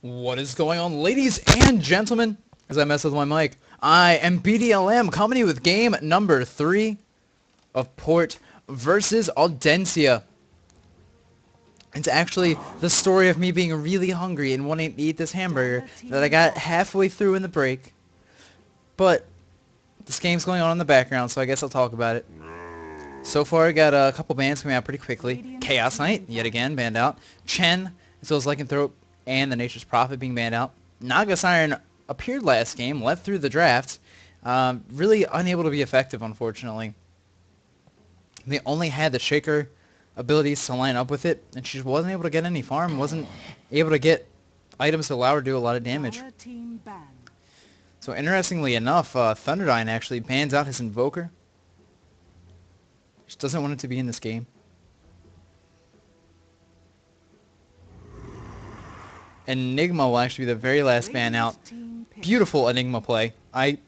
What is going on, ladies and gentlemen? As I mess with my mic, I am BDLM, coming with game number 3 of Port versus Audencia. It's actually the story of me being really hungry and wanting to eat this hamburger that I got halfway through in the break. But this game's going on in the background, so I guess I'll talk about it. So far, I got a couple bans coming out pretty quickly. Chaos Knight, yet again, banned out. Chen, as well as Lycanthrope and the Nature's Prophet being banned out. Naga Siren appeared last game, led through the draft. Really unable to be effective, unfortunately. They only had the Shaker abilities to line up with it, and she just wasn't able to get any farm, wasn't able to get items to allow her to do a lot of damage. So interestingly enough, Thunderdyne actually bans out his Invoker. Just doesn't want it to be in this game. Enigma will actually be the very last ban out. Beautiful Enigma play. I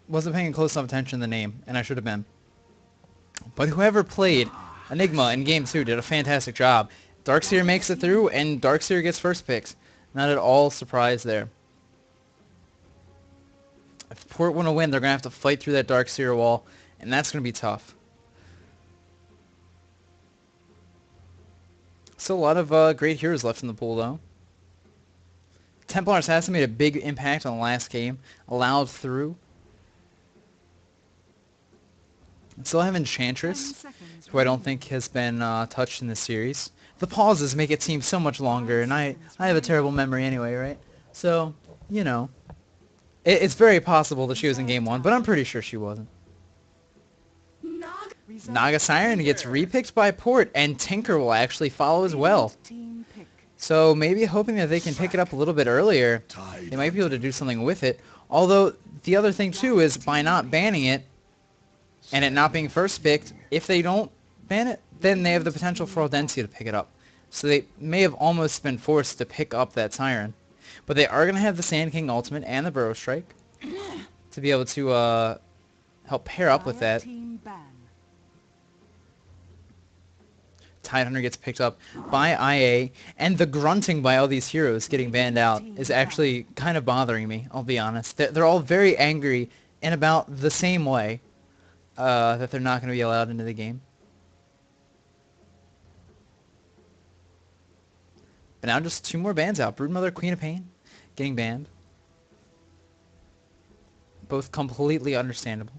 wasn't paying close enough attention to the name, and I should have been. But whoever played Enigma in Game 2 did a fantastic job. Darkseer makes it through, and Darkseer gets first picks. Not at all surprised there. If Port want to win, they're going to have to fight through that Darkseer wall, and that's going to be tough. Still a lot of great heroes left in the pool, though. Templar Assassin made a big impact on the last game. Allowed through. Still have Enchantress, who I don't think has been touched in this series. The pauses make it seem so much longer, and I have a terrible memory anyway, right? So, you know. It's very possible that she was in Game 1, but I'm pretty sure she wasn't. Naga Siren gets repicked by Port, and Tinker will actually follow as well. So maybe hoping that they can pick it up a little bit earlier, they might be able to do something with it. Although, the other thing too is, by not banning it, and it not being first picked, if they don't ban it, then they have the potential for Audencia to pick it up. So they may have almost been forced to pick up that Siren. But they are going to have the Sand King Ultimate and the Burrow Strike to be able to help pair up with that. Tidehunter gets picked up by IA, and the grunting by all these heroes getting banned out is actually kind of bothering me, I'll be honest. They're all very angry in about the same way that they're not going to be allowed into the game. But now just 2 more bans out. Broodmother, Queen of Pain getting banned. Both completely understandable.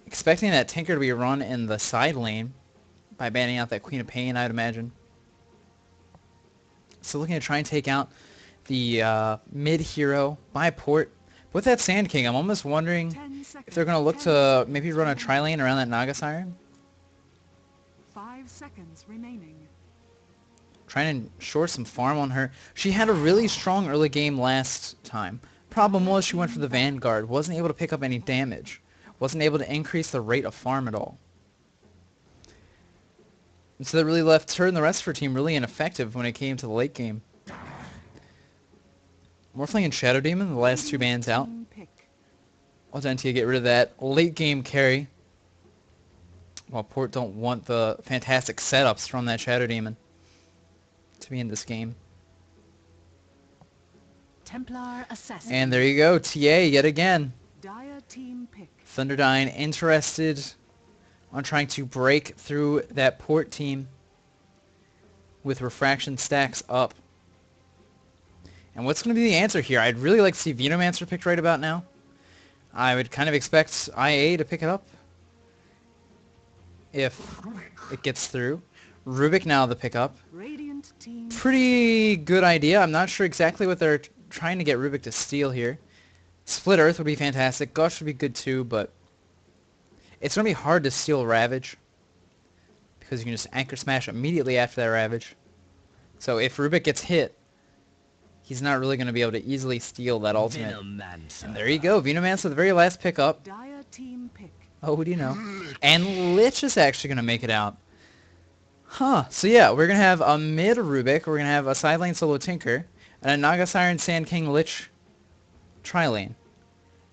Expecting that Tinker to be run in the side lane by banning out that Queen of Pain, I'd imagine. So looking to try and take out the mid hero by Port. With that Sand King, I'm almost wondering if they're going to look to maybe run a tri-lane around that Naga Siren. 5 seconds remaining. Trying to ensure some farm on her. She had a really strong early game last time. Problem was she went for the Vanguard. Wasn't able to pick up any damage. Wasn't able to increase the rate of farm at all. And so that really left her and the rest of her team really ineffective when it came to the late game. Morphling and Shadow Demon, the last 2 bans out. Audencia get rid of that late game carry. While Port don't want the fantastic setups from that Shadow Demon to be in this game. Templar Assassin. And there you go, TA yet again. Dire team pick. Thunderdyne interested on trying to break through that Port team with refraction stacks up. And what's going to be the answer here? I'd really like to see Venomancer picked right about now. I would kind of expect IA to pick it up if it gets through. Rubik now the pickup. Pretty good idea. I'm not sure exactly what they're trying to get Rubik to steal here. Split Earth would be fantastic. Gush would be good too, but it's going to be hard to steal Ravage because you can just Anchor Smash immediately after that Ravage. So if Rubik gets hit, he's not really going to be able to easily steal that ultimate. And there you go. Venomancer, the very last pickup. Dire team pick. Oh, who do you know? And Lich is actually going to make it out. Huh. So yeah, we're going to have a mid Rubik, we're going to have a side lane solo Tinker, and a Naga Siren Sand King Lich tri-lane.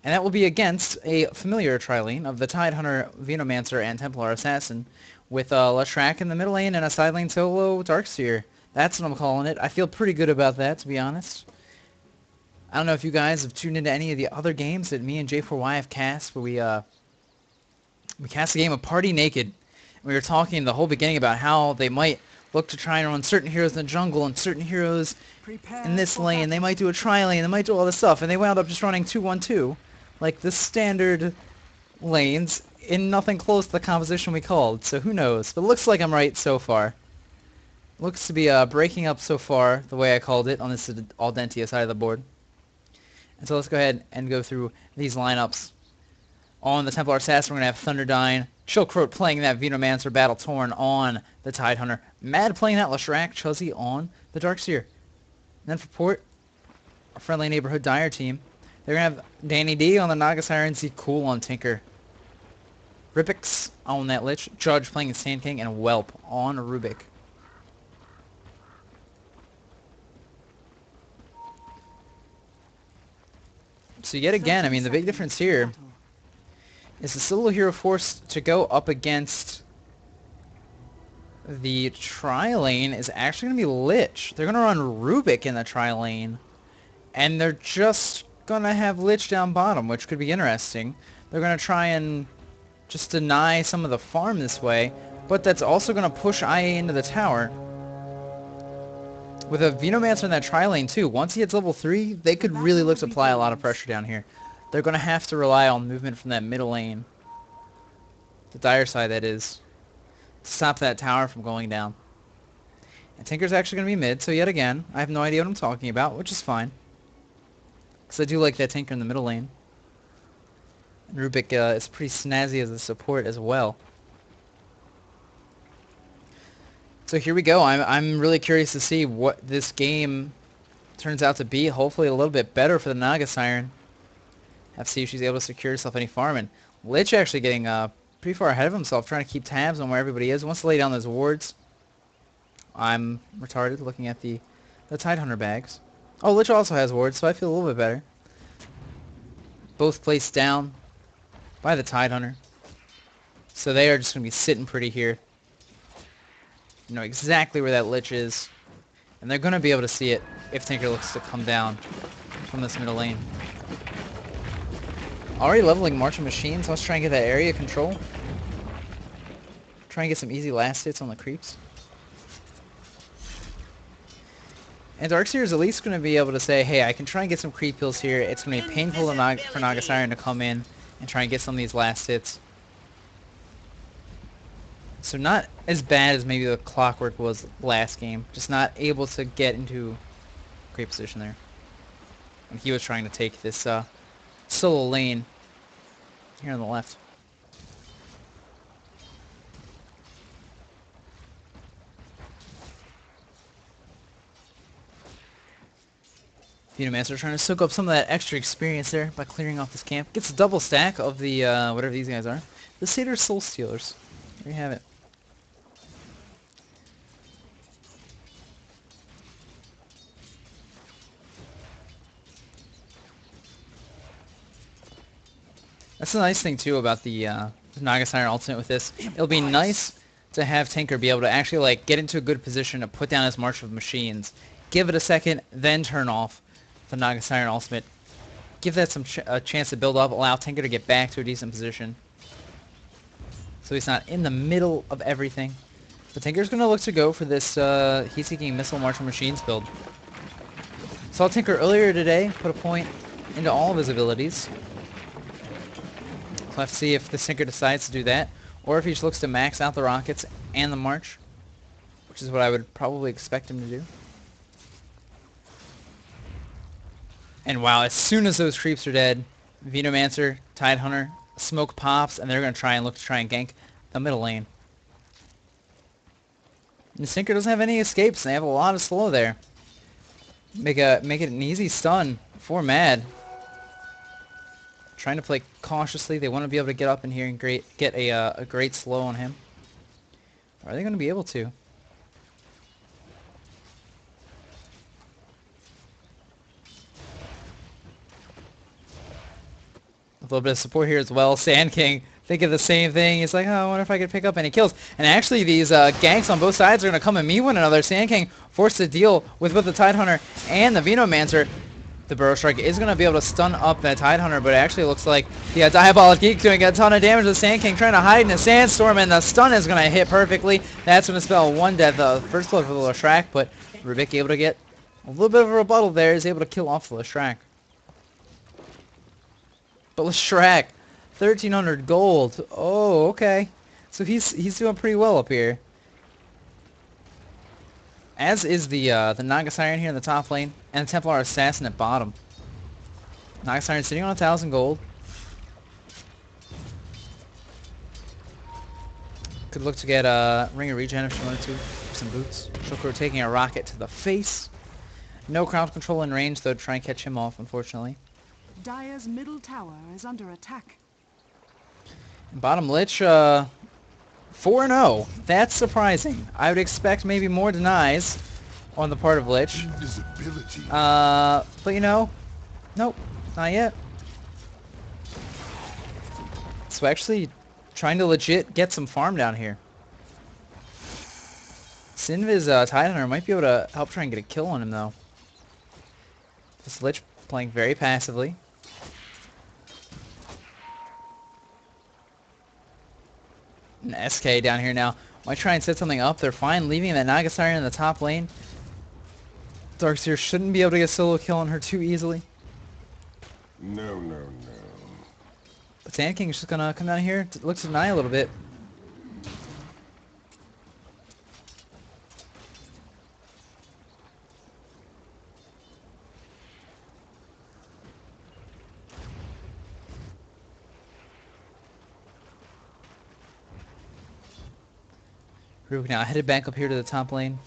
And that will be against a familiar tri-lane of the Tidehunter, Venomancer, and Templar Assassin, with Leshrac in the middle lane and a side lane solo Darkseer. That's what I'm calling it. I feel pretty good about that, to be honest. I don't know if you guys have tuned into any of the other games that me and J4Y have cast, but we cast a game of Party Naked. We were talking the whole beginning about how they might look to try and run certain heroes in the jungle and certain heroes in this lane. They might do a tri-lane. They might do all this stuff. And they wound up just running 2-1-2, like the standard lanes, in nothing close to the composition we called. So who knows? But it looks like I'm right so far. Looks to be breaking up so far the way I called it on this Aldentia side of the board. And so let's go ahead and go through these lineups. On the Templar Assassin, we're going to have Thunderdyne, Chilcroat playing that Venomancer Battle Torn on the Tidehunter, Mad playing that Leshrac Chuzzy on the Darkseer. And then for Port, our friendly neighborhood Dire team, they're going to have Danny D on the Naga Siren, Cool on Tinker, Ripix on that Lich, Judge playing the Sand King, and Whelp on Rubik. So yet again, I mean, the big difference here is the solo hero forced to go up against the tri-lane is actually going to be Lich. They're going to run Rubik in the tri-lane, and they're just going to have Lich down bottom, which could be interesting. They're going to try and just deny some of the farm this way, but that's also going to push IA into the tower. With a Venomancer in that tri-lane too, once he hits level 3, they could really look to apply a lot of pressure down here. They're going to have to rely on movement from that middle lane, the Dire side that is, to stop that tower from going down. And Tinker's actually going to be mid, so yet again, I have no idea what I'm talking about, which is fine. Because I do like that Tinker in the middle lane. And Rubik is pretty snazzy as a support as well. So here we go. I'm really curious to see what this game turns out to be. Hopefully a little bit better for the Naga Siren. Have to see if she's able to secure herself any farm. And Lich actually getting pretty far ahead of himself, trying to keep tabs on where everybody is. Wants to lay down those wards. I'm retarded looking at the Tidehunter bags. Oh, Lich also has wards, so I feel a little bit better. Both placed down by the Tidehunter. So they are just going to be sitting pretty here. You know exactly where that Lich is. And they're going to be able to see it if Tinker looks to come down from this middle lane. Already leveling March of Machines. Let's try and get that area control. Try and get some easy last hits on the creeps. And Darkseer is at least going to be able to say, hey, I can try and get some creep kills here. It's going to be painful for Naga Siren to come in and try and get some of these last hits. So not as bad as maybe the Clockwork was last game. Just not able to get into great position there. And he was trying to take this solo lane here on the left. Venomancer trying to soak up some of that extra experience there by clearing off this camp. Gets a double stack of the, whatever these guys are. The Satyr Soul Stealers. There you have it. That's the nice thing too about the Naga Siren Ultimate with this. It'll be nice to have Tinker be able to actually like get into a good position to put down his March of Machines. Give it a second, then turn off the Naga Siren Ultimate. Give that some a chance to build up, allow Tinker to get back to a decent position. So he's not in the middle of everything. But Tinker's going to look to go for this Heat-Seeking Missile March of Machines build. Saw Tinker earlier today put a point into all of his abilities. We'll have to see if the Tinker decides to do that, or if he just looks to max out the rockets and the march, which is what I would probably expect him to do. And wow, as soon as those creeps are dead, Venomancer, Tidehunter, smoke pops, and they're going to try and look to try and gank the middle lane. And the Tinker doesn't have any escapes, and they have a lot of slow there. Make it an easy stun for Mad. Trying to play cautiously. They want to be able to get up in here and get a great slow on him. Are they going to be able to? A little bit of support here as well. Sand King thinking the same thing. He's like, oh, I wonder if I could pick up any kills. And actually, these ganks on both sides are going to come and meet one another. Sand King forced to deal with both the Tidehunter and the Venomancer. The Burrow Strike is going to be able to stun up that Tidehunter, but it actually looks like the Diabolic Geek doing a ton of damage to the Sand King, trying to hide in a Sandstorm, and the stun is going to hit perfectly. That's going to spell one death. The first blood for the Leshrac, but Rubik able to get a little bit of a rebuttal there. Is able to kill off the Leshrac. But Leshrac, 1,300 gold. Oh, okay. So he's doing pretty well up here. As is the Naga Siren here in the top lane, and the Templar Assassin at bottom. Naga Siren sitting on 1,000 gold. Could look to get a Ring of Regen if she wanted to. Some boots. Shulker taking a rocket to the face. No crowd control in range, though, to try and catch him off, unfortunately. Dire's middle tower is under attack. Bottom Lich, 4-0. That's surprising. I would expect maybe more denies on the part of Lich. Invisibility. But you know, nope, not yet. So actually trying to legit get some farm down here. Sinviz Tidehunter might be able to help try and get a kill on him though. This Lich playing very passively. An SK down here now. Might try and set something up. They're fine leaving that Naga Siren in the top lane. Darkseer shouldn't be able to get a solo kill on her too easily. No. But Sand King is just gonna come down here. Looks to deny a little bit. Rubik now headed back up here to the top lane.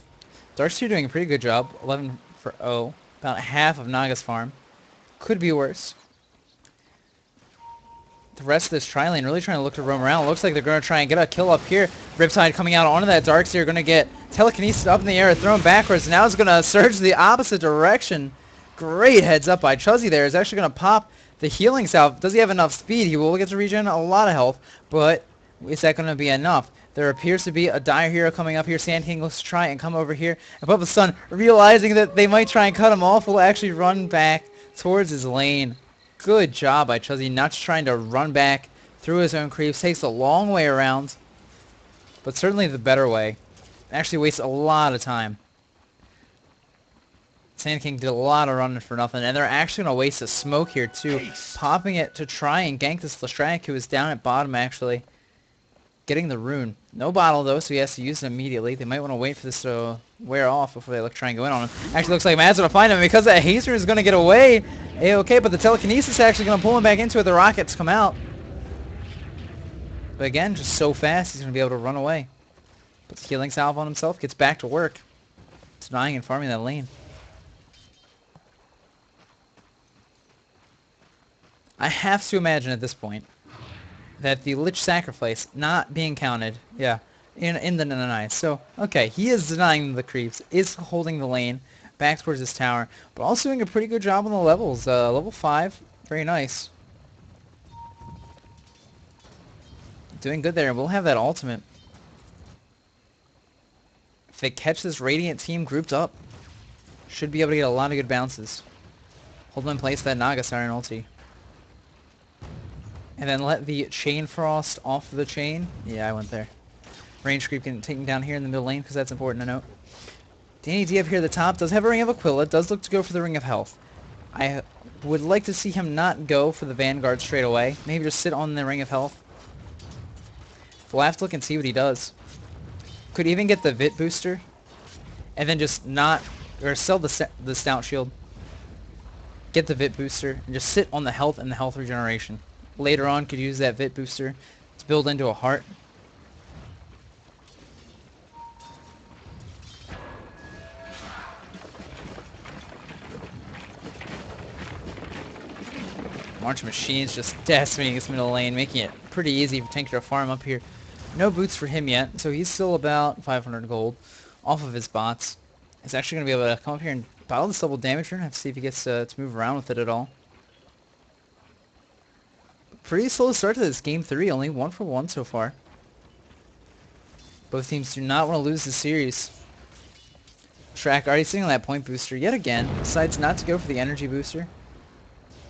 Darkseer doing a pretty good job. 11 for 0. About half of Naga's farm. Could be worse. The rest of this tri-lane really trying to look to roam around. Looks like they're going to try and get a kill up here. Riptide coming out onto that Darkseer. Going to get telekinesis up in the air, thrown backwards. Now it's going to surge the opposite direction. Great heads up by Chuzzy there. Is actually going to pop the healing salve. Does he have enough speed? He will get to regen a lot of health. But is that going to be enough? There appears to be a Dire hero coming up here. Sand King looks to try and come over here. And Bubba Sun, realizing that they might try and cut him off, will actually run back towards his lane. Good job by Chuzzy, not just trying to run back through his own creeps. Takes a long way around, but certainly the better way. Actually wastes a lot of time. Sand King did a lot of running for nothing, and they're actually going to waste a smoke here too. Popping it to try and gank this Leshrac, who is down at bottom actually. Getting the rune. No bottle though, so he has to use it immediately. They might want to wait for this to wear off before they try and go in on him. Actually looks like Mad's going to find him because that Hazer is going to get away. A-okay, but the telekinesis is actually going to pull him back into it. The rockets come out. But again, just so fast, he's going to be able to run away. Puts the healing salve on himself, gets back to work. Denying and farming that lane. I have to imagine at this point that the Lich Sacrifice not being counted, in the denies. So, okay, he is denying the creeps, is holding the lane back towards this tower, but also doing a pretty good job on the levels. Level 5, very nice. Doing good there, we'll have that ultimate. If they catch this Radiant team grouped up, should be able to get a lot of good bounces. Hold them in place that Naga Siren ulti. And then let the Chain Frost off the chain. Yeah, I went there. Range creep getting taken down here in the middle lane because that's important to note. Danny D up here at the top does have a Ring of Aquila. Does look to go for the Ring of Health. I would like to see him not go for the Vanguard straight away. Maybe just sit on the Ring of Health. We'll have to look and see what he does. Could even get the Vit booster. And then just not... Or sell the Stout Shield. Get the Vit booster. And just sit on the health and the health regeneration. Later on, could use that Vit booster to build into a heart. March Machines just decimating this middle lane, making it pretty easy for Tinker to farm up here. No boots for him yet, so he's still about 500 gold off of his bots. He's actually going to be able to come up here and battle this double damage. We're going to have to see if he gets to move around with it at all. pretty slow start to this game 3, only 1 for 1 so far. Both teams do not want to lose the series. Shrek already sitting on that point booster yet again, decides not to go for the energy booster.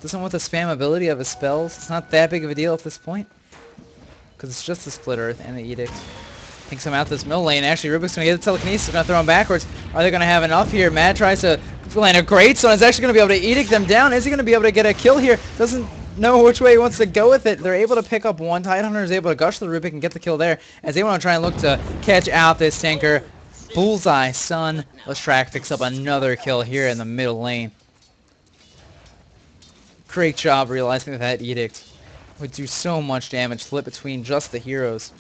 Doesn't want the spam ability of his spells. It's not that big of a deal at this point, because it's just the Split Earth and the Edict. Thinks him out this middle lane. Actually, Rubik's going to get the telekinesis. Going to throw him backwards. Are they going to have enough here? Matt tries to land a great stone. Is actually going to be able to Edict them down. Is he going to be able to get a kill here? Doesn't know which way he wants to go with it. They're able to pick up one. Tidehunter is able to gush the Rubik and get the kill there, as they want to try and look to catch out this tanker. Bullseye, son. Leshrac picks up another kill here in the middle lane. Great job realizing that Edict would do so much damage, split between just the heroes.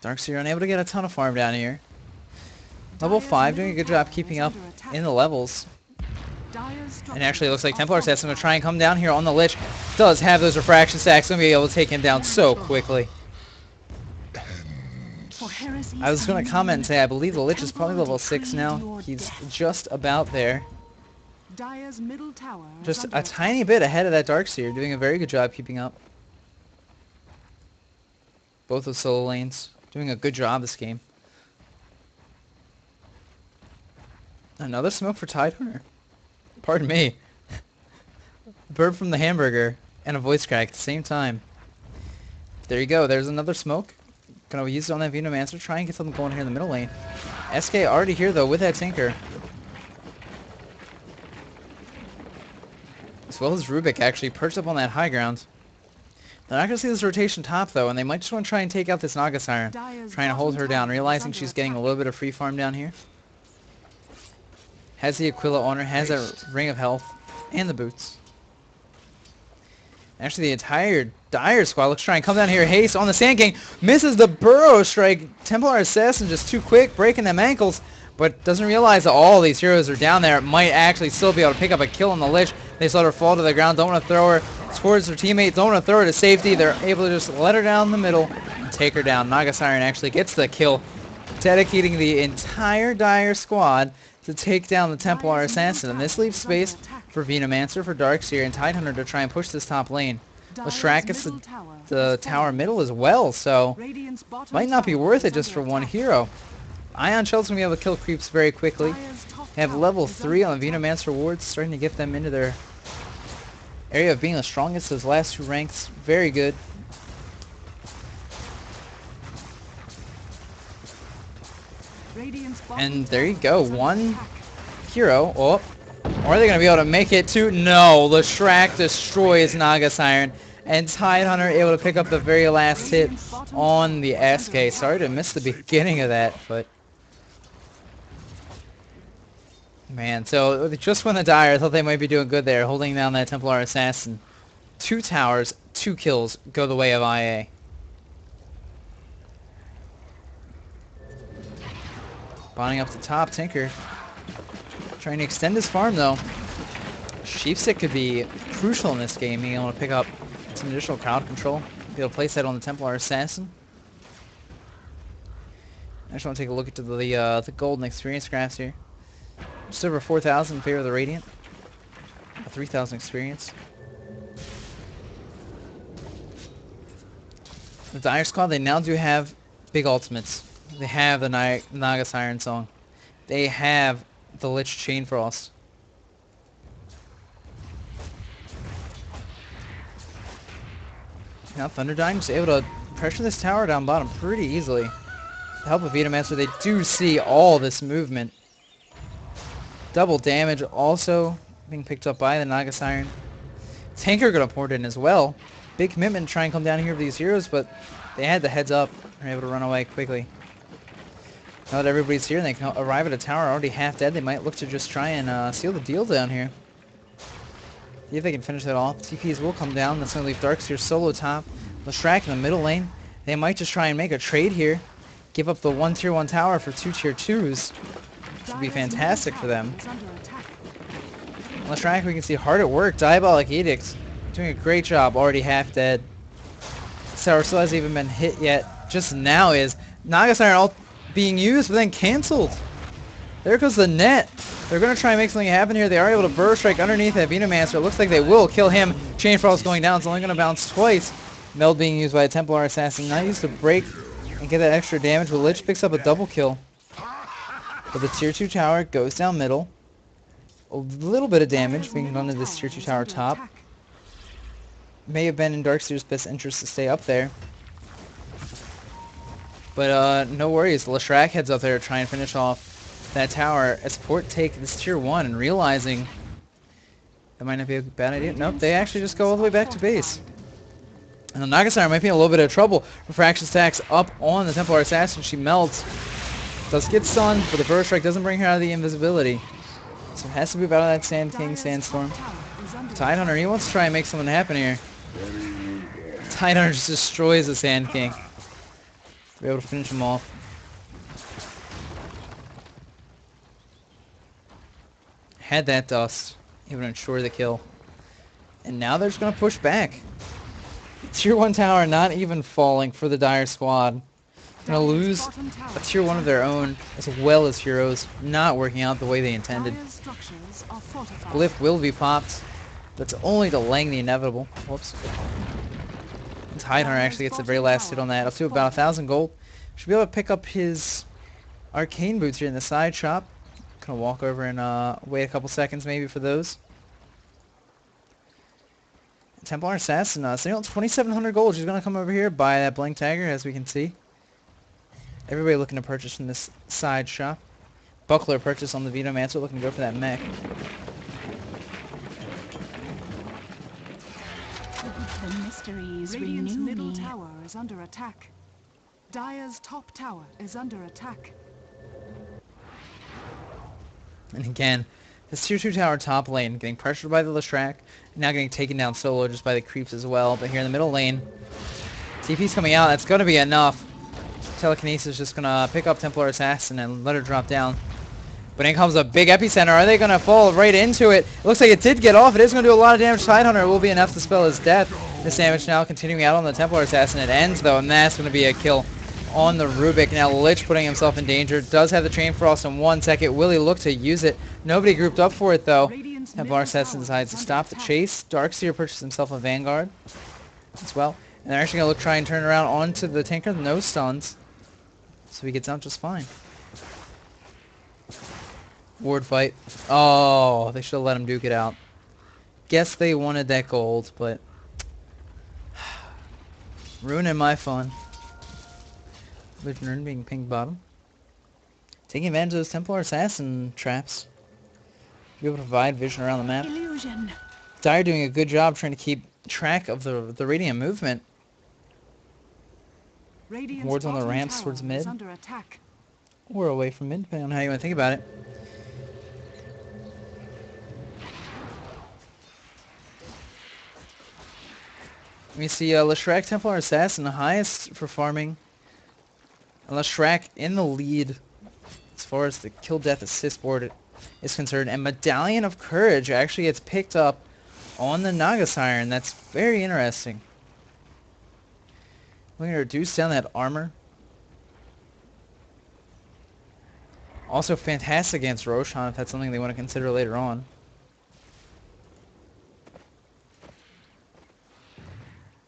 Darkseer unable to get a ton of farm down here. Level 5 doing a good job keeping up in the levels. And actually it looks like Templar Assassin going to try and come down here on the Lich. Does have those refraction stacks, going to be able to take him down so quickly. I was going to comment and say I believe the Lich is probably level 6 now. He's just about there. Just a tiny bit ahead of that Darkseer, doing a very good job keeping up. Both of solo lanes doing a good job this game. Another smoke for Tidehunter. Pardon me. Burp from the hamburger and a voice crack at the same time. There you go. There's another smoke. Gonna use it on that Venomancer. Try and get something going here in the middle lane. SK already here though with that Tinker. As well as Rubik actually perched up on that high ground. They're not going to see this rotation top though, and they might just want to try and take out this Naga Siren. Trying to hold her down, realizing she's getting a little bit of free farm down here. Has the Aquila on her, has a ring of health, and the boots. Actually, the entire Dire squad looks to try and come down here. Haste on the Sand King, misses the Burrow Strike. Templar Assassin just too quick, breaking them ankles, but doesn't realize that all these heroes are down there. Might actually still be able to pick up a kill on the Lich. They just let her fall to the ground, don't want to throw her towards her teammate, don't want to throw her to safety. They're able to just let her down the middle and take her down. Naga Siren actually gets the kill, dedicating the entire Dire squad to take down the Templar Assassin. And this leaves space for Venomancer, for Darkseer, and Tidehunter to try and push this top lane. Leshrac gets the tower middle as well, so might not be worth it just for one hero. Ion Shell's going to be able to kill creeps very quickly. They have level 3 on the Venomancer wards, starting to get them into their area of being the strongest. Those last 2 ranks, very good. And there you go, one hero. Oh, are they going to be able to make it to? No, Leshrac destroys Naga Siren, and Tidehunter able to pick up the very last hit on the SK. Sorry to miss the beginning of that, but man, so just when the Dire thought they might be doing good there, holding down that Templar Assassin. 2 towers, 2 kills go the way of IA. Bonding up the top, Tinker trying to extend his farm though. Sheepstick could be crucial in this game, being able to pick up some additional crowd control. Be able to place that on the Templar Assassin. I just want to take a look at the golden experience graphs here. Just over 4,000 in favor of the Radiant. 3,000 experience. The Dire squad, they now do have big ultimates. They have the Naga Siren Song. They have the Lich Chainfrost. Now Thunderdyne is able to pressure this tower down bottom pretty easily. With the help of Venomancer, they do see all this movement. Double damage also being picked up by the Naga Siren. Tanker gonna port in as well. Big commitment to try and come down here for these heroes, but they had the heads up and were able to run away quickly. Now that everybody's here and they can arrive at a tower already half dead, they might look to just try and seal the deal down here. See if they can finish that off. TPs will come down. That's going to leave Darkseer solo top. Leshrac in the middle lane. They might just try and make a trade here. Give up the 1 tier 1 tower for 2 tier 2s. Which would be fantastic for them. Leshrac, we can see hard at work. Diabolic Edict doing a great job. Already half dead. This tower still hasn't even been hit yet. Just now is Naga Siren ult being used, but then cancelled. There goes the net. They're going to try and make something happen here. They are able to burst strike underneath that Venomancer. It looks like they will kill him. Chain Frost going down. It's only going to bounce twice. Meld being used by a Templar Assassin. Not used to break and get that extra damage. But Lich picks up a double kill. But the tier 2 tower goes down middle. A little bit of damage being done to this tier 2 tower top. May have been in Darkseer's best interest to stay up there. But no worries. Leshrac heads up there to try and finish off that tower as Port take this tier 1 and realizing that might not be a bad idea. Nope, they actually just go all the way back to base. And the Nagasire might be in a little bit of trouble. Refraction stacks up on the Templar Assassin. She melts. Does get stunned, but the Burst Strike doesn't bring her out of the invisibility. So it has to move out of that Sand King Sandstorm. Tidehunter, he wants to try and make something happen here. Tidehunter just destroys the Sand King. Be able to finish him off. Had that dust, he would ensure the kill. And now they're just going to push back. Tier 1 tower not even falling for the Dire squad. Going to lose a tier 1 of their own, as well as heroes, not working out the way they intended. Glyph will be popped. That's only delaying the inevitable. Whoops. Tidehunter actually gets the very last hit on that, up to about 1,000 gold. Should be able to pick up his arcane boots here in the side shop. Gonna walk over and wait a couple seconds maybe for those. Templar Assassin, sitting on 2,700 gold. She's gonna come over here, buy that Blank Dagger, as we can see. Everybody looking to purchase from this side shop. Buckler purchase on the Venomancer, looking to go for that mech. The mysteries Radiant's middle tower is under attack. Dire's top tower is under attack. And again, this tier 2 tower top lane getting pressured by the Leshrac, now getting taken down solo just by the creeps as well. But here in the middle lane, TP's coming out. That's going to be enough. Telekinesis just going to pick up Templar Assassin and let her drop down. But in comes a big epicenter. Are they going to fall right into it? It looks like it did get off. It is going to do a lot of damage. Tidehunter will be enough to spell his death. This damage now continuing out on the Templar Assassin. It ends though, and that's going to be a kill on the Rubik. Now Lich putting himself in danger. Does have the Chain Frost in 1 second. Will he look to use it? Nobody grouped up for it though. Templar Assassin decides to stop the chase. Darkseer purchases himself a Vanguard as well. And they're actually going to try and turn around onto the Tinker. No stuns. So he gets out just fine. Ward fight. Oh, they should have let him duke it out. Guess they wanted that gold, but ruining my fun. Vision being pink bottom. Taking advantage of those Templar Assassin traps. Be able to provide vision around the map. Illusion. Dire doing a good job trying to keep track of the Radiant movement. Radiant's Wards on the bottom ramps tower towards is mid. under attack. Or away from mid, depending on how you want to think about it. We see Leshrac Templar Assassin, the highest for farming. And Leshrac in the lead as far as the kill death assist board is concerned. And Medallion of Courage actually gets picked up on the Nagasire, and that's very interesting. We're going to reduce down that armor. Also fantastic against Roshan if that's something they want to consider later on.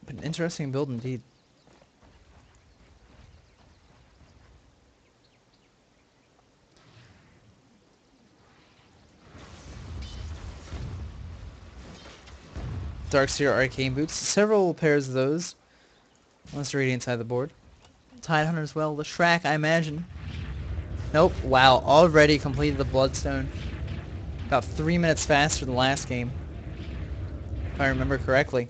But an interesting build indeed. Darkseer Arcane Boots, several pairs of those. One's Radiant side of the board. Tidehunter as well. Leshrac, I imagine. Nope. Wow. Already completed the Bloodstone. About 3 minutes faster than last game. If I remember correctly.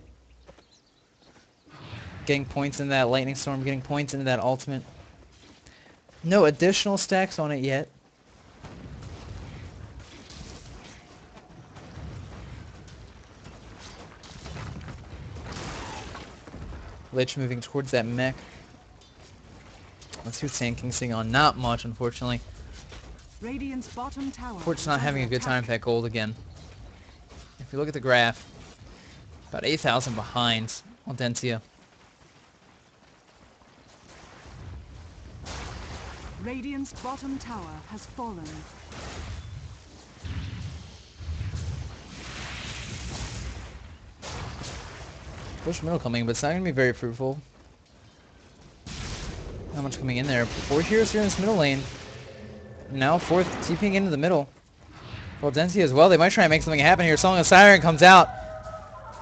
Getting points in that Lightning Storm. Getting points into that ultimate. No additional stacks on it yet. Lich moving towards that mech. Let's see what Sand King's sitting on. Not much, unfortunately. Radiant's bottom tower. Port's not having a good time with that gold again. If you look at the graph, about 8,000 behind Aldentia. Radiant's bottom tower has fallen. Push middle coming, but it's not going to be very fruitful. Not much coming in there. 4 heroes here in this middle lane. Now fourth TPing into the middle. Aldensia as well. They might try and make something happen here. Song of Siren comes out.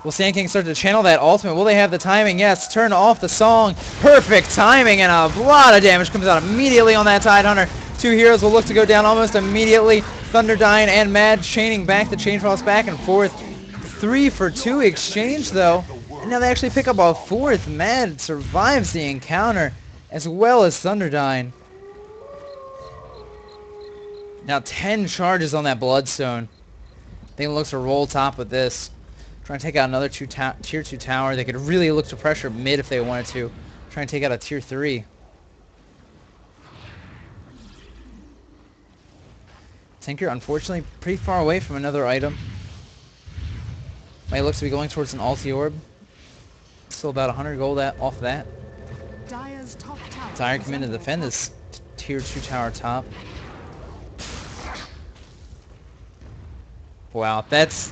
Will Sand King start to channel that ultimate? Will they have the timing? Yes. Turn off the song. Perfect timing, and a lot of damage comes out immediately on that Tidehunter. 2 heroes will look to go down almost immediately. Thunderdyne and Mad chaining back the Chain Frost back and forth. 3 for 2 exchange though. And now they actually pick up a 4th. Mad survives the encounter as well as Thunderdyne. Now 10 charges on that Bloodstone. They look to roll top with this. Trying to take out another tier 2 tower. They could really look to pressure mid if they wanted to. Trying to take out a tier 3. Tinker, unfortunately, pretty far away from another item. Might look to be going towards an ulti orb. Still about 100 gold off that. Dire's top tower. Dire come in to defend this tier 2 tower top. Wow, that's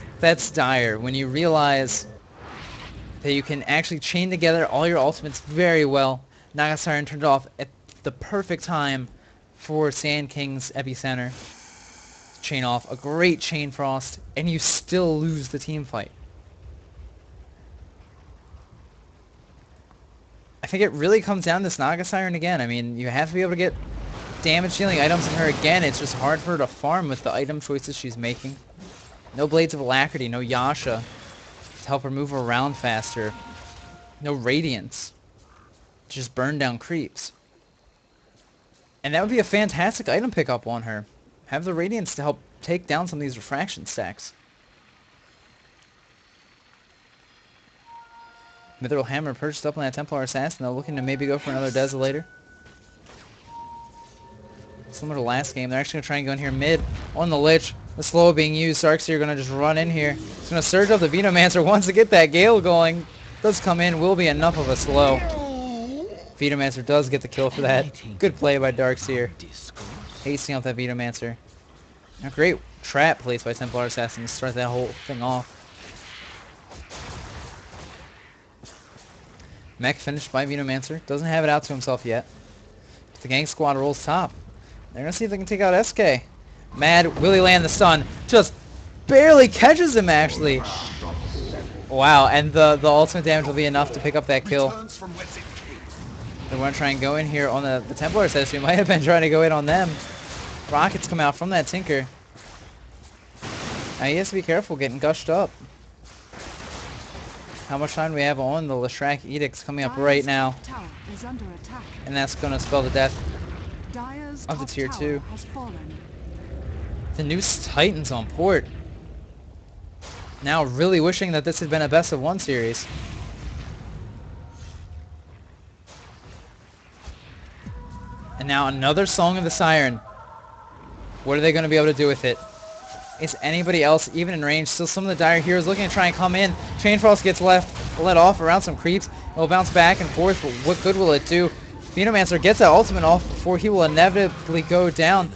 dire. When you realize that you can actually chain together all your ultimates very well. Naga Siren turned off at the perfect time for Sand King's epicenter. Chain off a great Chain Frost, and you still lose the team fight. I think it really comes down to this Naga Siren again. I mean, you have to be able to get damage dealing items in her again. It's just hard for her to farm with the item choices she's making. No Blades of Alacrity, no Yasha to help her move around faster. No Radiance. Just burn down creeps. And that would be a fantastic item pickup on her. Have the Radiance to help take down some of these refraction stacks. Mithril Hammer perched up on that Templar Assassin, though, looking to maybe go for another Desolator. Similar to last game, they're actually going to try and go in here mid on the Lich. The slow being used. Sarkseer going to just run in here. He's going to surge up the Venomancer once to get that Gale going. Does come in, will be enough of a slow. Venomancer does get the kill for that. Good play by Darkseer. Hasting out that Venomancer. A great trap placed by Templar Assassin to start that whole thing off. Mech finished by Venomancer. Doesn't have it out to himself yet. The gang squad rolls top. They're going to see if they can take out SK. Mad, will he land the stun? Just barely catches him, actually. Wow, and the ultimate damage will be enough to pick up that kill. They want to try and go in here on the Templar Assassin. Might have been trying to go in on them. Rockets come out from that Tinker. Now he has to be careful getting gushed up. How much time do we have on the Leshrac Edicts coming up right now? And that's going to spell the death of the tier 2. The new Titans on port. Now really wishing that this had been a best of 1 series. And now another Song of the Siren. What are they going to be able to do with it? Is anybody else even in range? Still some of the Dire heroes looking to try and come in. Chain Frost gets let off around some creeps. It will bounce back and forth, but what good will it do? Venomancer gets that ultimate off before he will inevitably go down.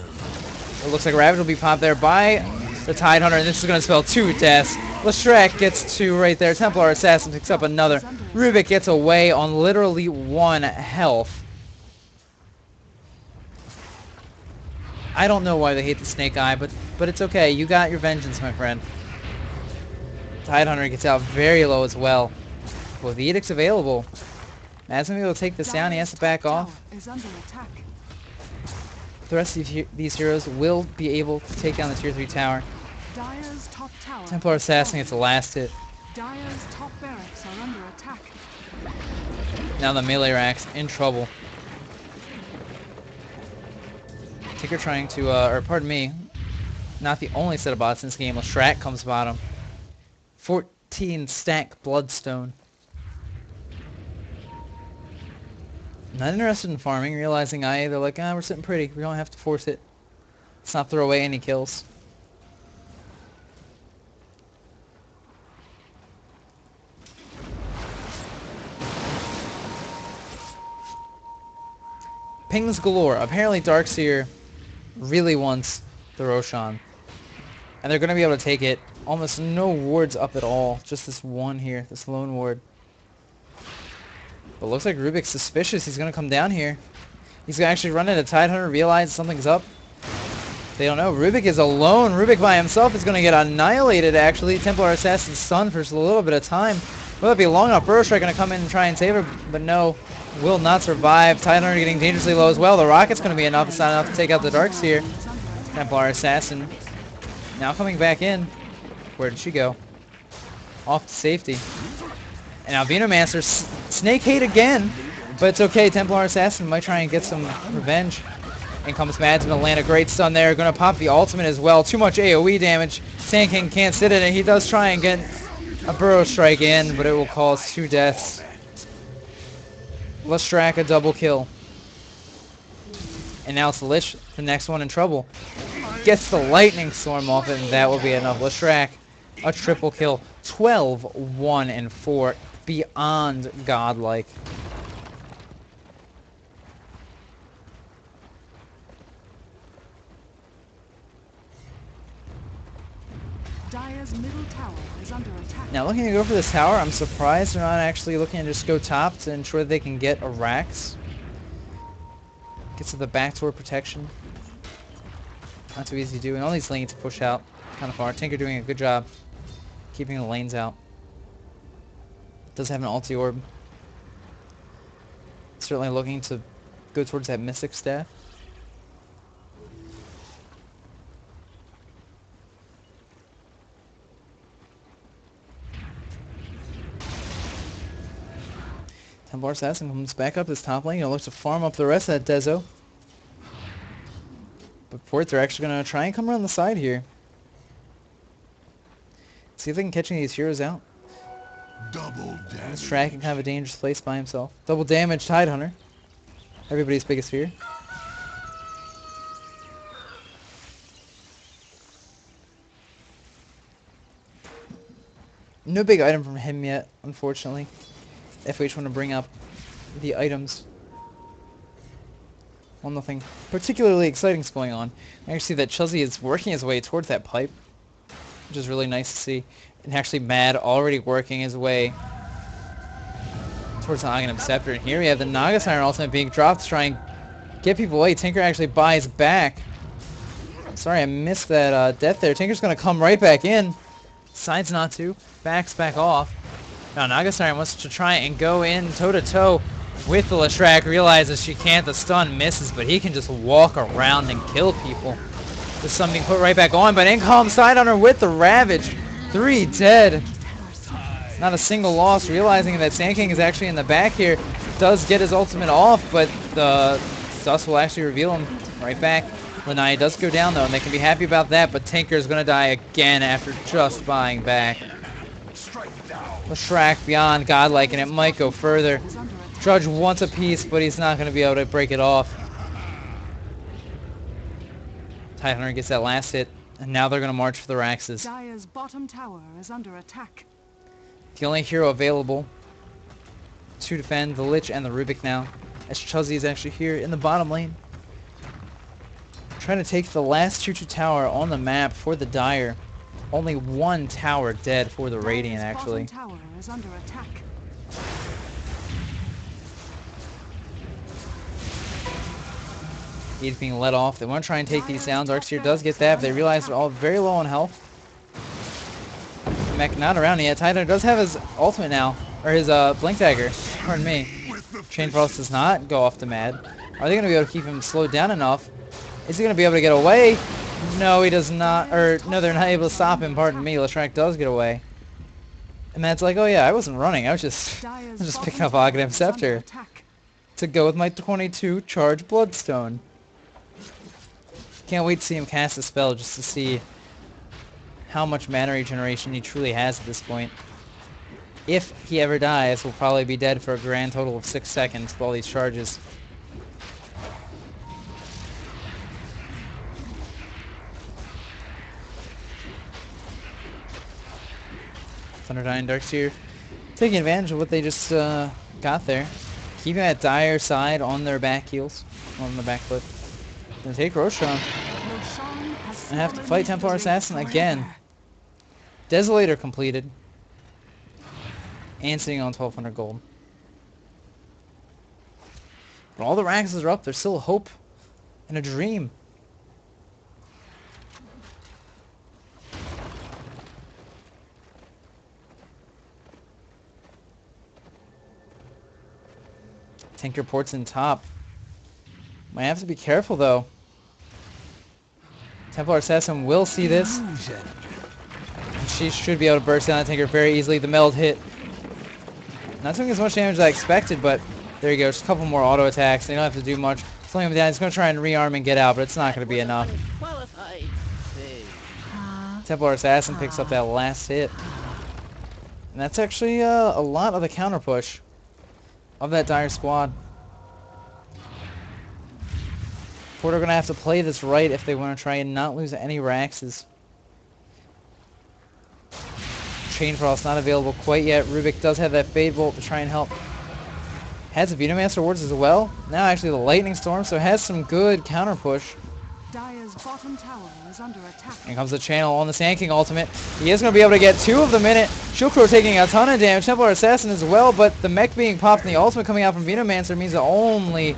It looks like Ravage will be popped there by the Tidehunter, and this is going to spell 2 deaths. Leshrac gets 2 right there. Templar Assassin picks up another. Rubik gets away on literally 1 health. I don't know why they hate the Snake Eye, but it's okay. You got your vengeance, my friend. Tidehunter gets out very low as well. With the Edicts available, Mad's going to be able to take this down. He has to back off. The rest of these heroes will be able to take down the tier 3 tower. Templar Assassin gets the last hit. Dire's top barracks are under attack. Now the melee racks in trouble. Tinker trying to, or pardon me, not the only set of bots in this game. Leshrac comes bottom. 14 stack Bloodstone. Not interested in farming, realizing they're like, we're sitting pretty. We don't have to force it. Let's not throw away any kills. Pings galore. Apparently Darkseer really wants the Roshan. And they're going to be able to take it. Almost no wards up at all. Just this one here. This lone ward. But looks like Rubik's suspicious. He's going to come down here. He's going to actually run into Tidehunter, realize something's up. They don't know. Rubik is alone. Rubik by himself is going to get annihilated, actually. Templar Assassin's stunned for just a little bit of time. Will it be long enough? Burrow Strike going to come in and try and save her, but no. Will not survive. Tidehunter getting dangerously low as well. The Rocket's going to be enough. It's not enough to take out the Darkseer. Templar Assassin now coming back in. Where did she go? Off to safety. And now Venomancer, Snake Hate again. But it's okay. Templar Assassin might try and get some revenge. In comes Mads, going to land a great stun there. Going to pop the ultimate as well. Too much AoE damage. Sand King can't sit in it. He does try and get a Burrow Strike in, but it will cause 2 deaths. Leshrac a double kill. And now it's Lich, the next one in trouble. Gets the Lightning Storm off it, and that will be enough. Leshrac, a triple kill. 12, 1, and 4. Beyond godlike. Dire's middle tower is under attack. Now looking to go for this tower, I'm surprised they're not actually looking to just go top to ensure that they can get a Rax. Gets to the backdoor protection. Not too easy to do, and all these lanes push out kind of far. Tinker doing a good job keeping the lanes out. Does have an ulti orb. Certainly looking to go towards that Mystic Staff. Templar Assassin comes back up his top lane and looks to farm up the rest of that Dezo. But Ports are actually going to try and come around the side here. See if they can catch any of these heroes out. Double damage. Leshrac in kind of a dangerous place by himself. Double damage, Tidehunter. Everybody's biggest fear. No big item from him yet, unfortunately. If we just want to bring up the items. Well, nothing particularly exciting is going on. I actually see that Chelsea is working his way towards that pipe, which is really nice to see. And actually Mad already working his way towards the Aghanim Scepter. And here we have the Naga Siren ultimate being dropped to try and get people away. Tinker actually buys back. Sorry, I missed that death there. Tinker's going to come right back in. Decides not to. Backs back off. Now Naga Siren wants to try and go in toe-to-toe with the Leshrac. Realizes she can't. The stun misses, but he can just walk around and kill people. The stun being put right back on, but in comes Tidehunter with the Ravage. 3 dead. Not a single loss. Realizing that Sand King is actually in the back here. Does get his ultimate off, but the Dust will actually reveal him right back. Lanai does go down though, and they can be happy about that, but Tinker is going to die again after just buying back. Leshrac beyond godlike, and it might go further. Drudge wants a piece, but he's not going to be able to break it off. Tidehunter gets that last hit, and now they're going to march for the Raxes. Dire's bottom tower is under attack. The only hero available to defend the Lich and the Rubik now, as Chuzzy is actually here in the bottom lane. Trying to take the last 2-2 tower on the map for the Dire. Only 1 tower dead for the Radiant, actually. Bottom tower is under attack. He's being let off. They want to try and take these down. Darkseer does get that, but they realize they're all very low on health. Mech not around yet. Tidehunter does have his ultimate now, or his Blink Dagger. Pardon me. Chain Frost does not go off to Mad. Are they going to be able to keep him slowed down enough? Is he going to be able to get away? No, he does not. Or, no, they're not able to stop him. Pardon me. Leshrac does get away. And Mad's like, oh yeah, I wasn't running. I was just picking up Aghanim Scepter to go with my 22 charge Bloodstone. Can't wait to see him cast a spell just to see how much mana regeneration he truly has at this point. If he ever dies, we'll probably be dead for a grand total of 6 seconds with all these charges. Thunderdine and Darkseer taking advantage of what they just got there. Keeping that Dire side on their back heels. on the back foot. Gonna take Roshan. Roshan has I have to fallen fight Templar forever. Assassin again. Desolator completed. And sitting on 1200 gold. But all the Raxes are up. There's still hope and a dream. Tinker ports in top. Might have to be careful though. Templar Assassin will see this. And she should be able to burst down that Tinker very easily. The meld hit. Not doing as much damage as I expected, but there you go. Just a couple more auto attacks. They don't have to do much. Slowing him down. He's going to try and rearm and get out, but it's not going to be enough. Templar Assassin picks up that last hit. And that's actually a lot of the counter push of that Dire squad. Porter are going to have to play this right if they want to try and not lose any Raxes. Chain Frost not available quite yet. Rubik does have that Fade Bolt to try and help. Has the Venomancer wards as well. Now actually the Lightning Storm, so has some good counter push. Dire's bottom tower is under attack. Here comes the channel on the Sand King ultimate. He is going to be able to get 2 of them in it. Shulkro taking a ton of damage. Templar Assassin as well, but the mech being popped and the ultimate coming out from Venomancer means that only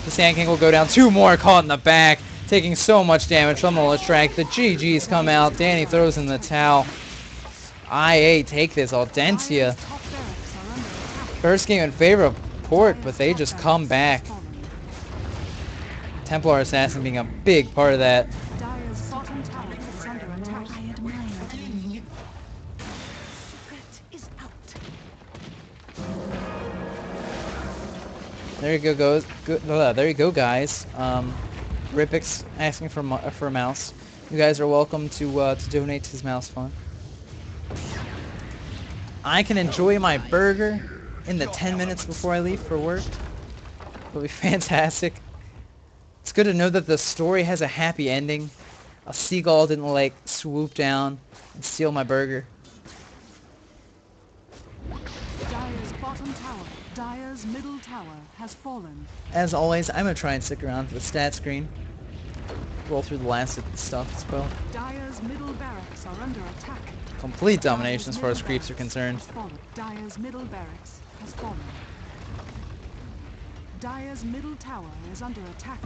the Sand King will go down. 2 more caught in the back, taking so much damage from the Leshrac. The GGs come out. Danny throws in the towel. IA take this. Audencia. First game in favor of Port, but they just come back. Templar Assassin being a big part of that. Dire's bottom tower is under attack. I admire you. Threat is out. There you go, there you go, guys. Ripix asking for a mouse. You guys are welcome to donate to his mouse fund. I can enjoy my burger in the 10 minutes before I leave for work. It'll be fantastic. It's good to know that the story has a happy ending. A seagull didn't like swoop down and steal my burger. Dire's bottom tower, Dire's middle tower has fallen. As always, I'm gonna try and stick around for the stat screen. Roll through the last of the stuff as well. Dire's middle barracks are under attack. Complete domination as far as creeps are concerned. Dire's middle barracks has fallen. Dire's middle tower is under attack.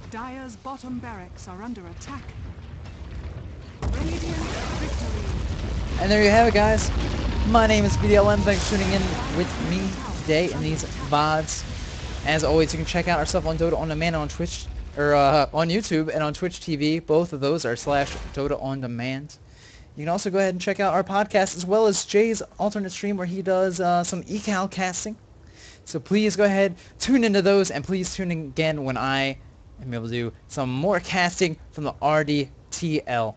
Dire's bottom barracks are under attack. Radiant victory. And there you have it, guys. My name is BDLM. Thanks for tuning in with me today in these VODs. As always, you can check out our stuff on Dota On Demand on Twitch, or on YouTube and on Twitch TV. Both of those are /Dota On Demand. You can also go ahead and check out our podcast as well as Jay's alternate stream where he does some eCal casting. So please go ahead, tune into those, and please tune in again when I am able to do some more casting from the RDTL.